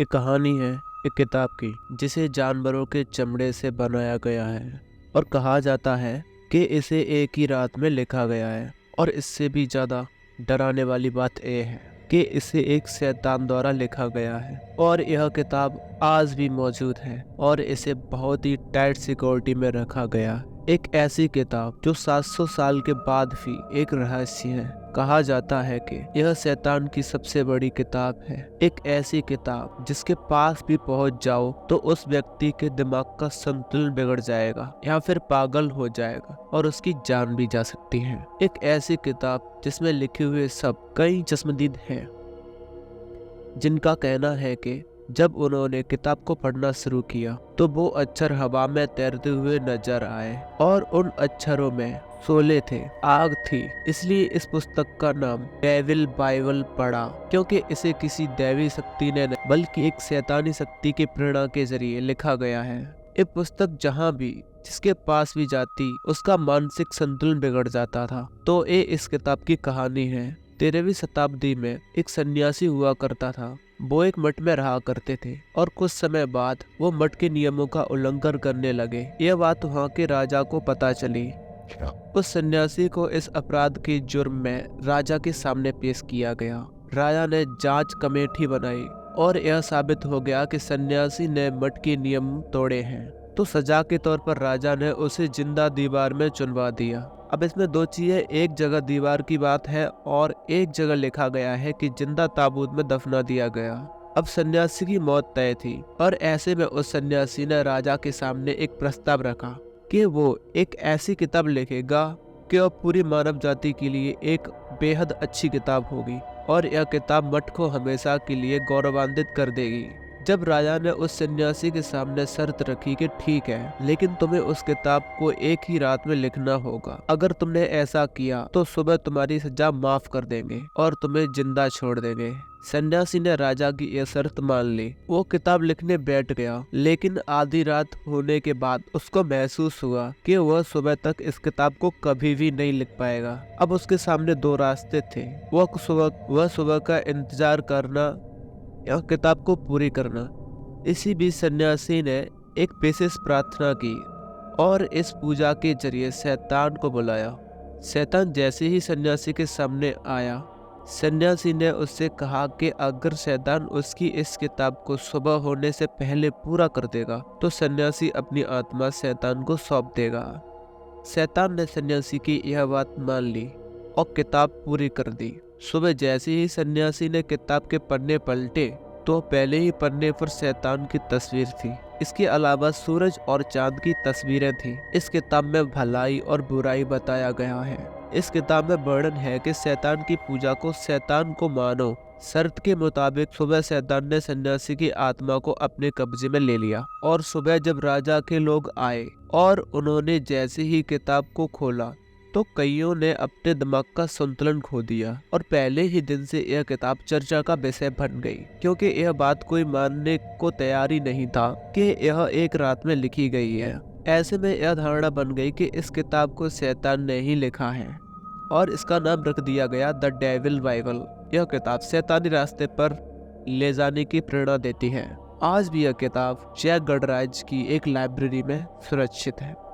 ये कहानी है एक किताब की जिसे जानवरों के चमड़े से बनाया गया है और कहा जाता है कि इसे एक ही रात में लिखा गया है। और इससे भी ज़्यादा डराने वाली बात यह है कि इसे एक शैतान द्वारा लिखा गया है और यह किताब आज भी मौजूद है और इसे बहुत ही टाइट सिक्योरिटी में रखा गया। एक ऐसी किताब जो 700 साल के बाद भी एक रहस्य है। कहा जाता है कि यह शैतान की सबसे बड़ी किताब है। एक ऐसी किताब जिसके पास भी पहुंच जाओ तो उस व्यक्ति के दिमाग का संतुलन बिगड़ जाएगा या फिर पागल हो जाएगा और उसकी जान भी जा सकती है। एक ऐसी किताब जिसमें लिखे हुए सब कई चश्मदीद हैं जिनका कहना है कि जब उन्होंने किताब को पढ़ना शुरू किया तो वो अक्षर हवा में तैरते हुए नजर आए और उन अक्षरों में शोले थे, आग थी। इसलिए इस पुस्तक का नाम डेविल बाइबल पड़ा, क्योंकि इसे किसी दैवी शक्ति ने नहीं बल्कि एक शैतानी शक्ति की प्रेरणा के जरिए लिखा गया है। ये पुस्तक जहाँ भी जिसके पास भी जाती उसका मानसिक संतुलन बिगड़ जाता था। तो ये इस किताब की कहानी है। 13वीं शताब्दी में एक सन्यासी हुआ करता था। वो एक मठ में रहा करते थे और कुछ समय बाद वो मठ के नियमों का उल्लंघन करने लगे। यह बात वहाँ के राजा को पता चली। उस सन्यासी को इस अपराध के जुर्म में राजा के सामने पेश किया गया। राजा ने जांच कमेटी बनाई और यह साबित हो गया कि सन्यासी ने मठ के नियम तोड़े हैं। तो सजा के तौर पर राजा ने उसे जिंदा दीवार में चुनवा दिया। अब इसमें दो चीजें, एक जगह दीवार की बात है और एक जगह लिखा गया है कि जिंदा ताबूत में दफना दिया गया। अब सन्यासी की मौत तय थी और ऐसे में उस सन्यासी ने राजा के सामने एक प्रस्ताव रखा कि वो एक ऐसी किताब लिखेगा कि वह पूरी मानव जाति के लिए एक बेहद अच्छी किताब होगी और यह किताब मठ को हमेशा के लिए गौरवान्वित कर देगी। जब राजा ने उस सन्यासी के सामने शर्त रखी कि ठीक है, लेकिन तुम्हें उस किताब को एक ही रात में लिखना होगा। अगर तुमने ऐसा किया तो सुबह तुम्हारी सजा माफ कर देंगे और तुम्हें जिंदा छोड़ देंगे। सन्यासी ने राजा की यह शर्त मान ली। वो किताब लिखने बैठ गया, लेकिन आधी रात होने के बाद उसको महसूस हुआ कि वह सुबह तक इस किताब को कभी भी नहीं लिख पाएगा। अब उसके सामने दो रास्ते थे, वह सुबह का इंतजार करना या किताब को पूरी करना। इसी बीच सन्यासी ने एक विशेष प्रार्थना की और इस पूजा के जरिए शैतान को बुलाया। शैतान जैसे ही सन्यासी के सामने आया, सन्यासी ने उससे कहा कि अगर शैतान उसकी इस किताब को सुबह होने से पहले पूरा कर देगा तो सन्यासी अपनी आत्मा शैतान को सौंप देगा। शैतान ने सन्यासी की यह बात मान ली और किताब पूरी कर दी। सुबह जैसे ही सन्यासी ने किताब के पन्ने पलटे तो पहले ही पन्ने पर शैतान की तस्वीर थी। इसके अलावा सूरज और चांद की तस्वीरें थीं। इस किताब में भलाई और बुराई बताया गया है। इस किताब में वर्णन है कि शैतान की पूजा को शैतान को मानो। शर्त के मुताबिक सुबह शैतान ने सन्यासी की आत्मा को अपने कब्जे में ले लिया और सुबह जब राजा के लोग आए और उन्होंने जैसे ही किताब को खोला तो कईयों ने अपने दिमाग का संतुलन खो दिया और पहले ही दिन से यह किताब चर्चा का विषय बन गई, क्योंकि यह बात कोई मानने को तैयार ही नहीं था कि यह एक रात में लिखी गई है। ऐसे में यह धारणा बन गई कि इस किताब को शैतान ने ही लिखा है और इसका नाम रख दिया गया द डेविल बाइबल। यह किताब शैतानी रास्ते पर ले जाने की प्रेरणा देती है। आज भी यह किताब जैक गणराज्य की एक लाइब्रेरी में सुरक्षित है।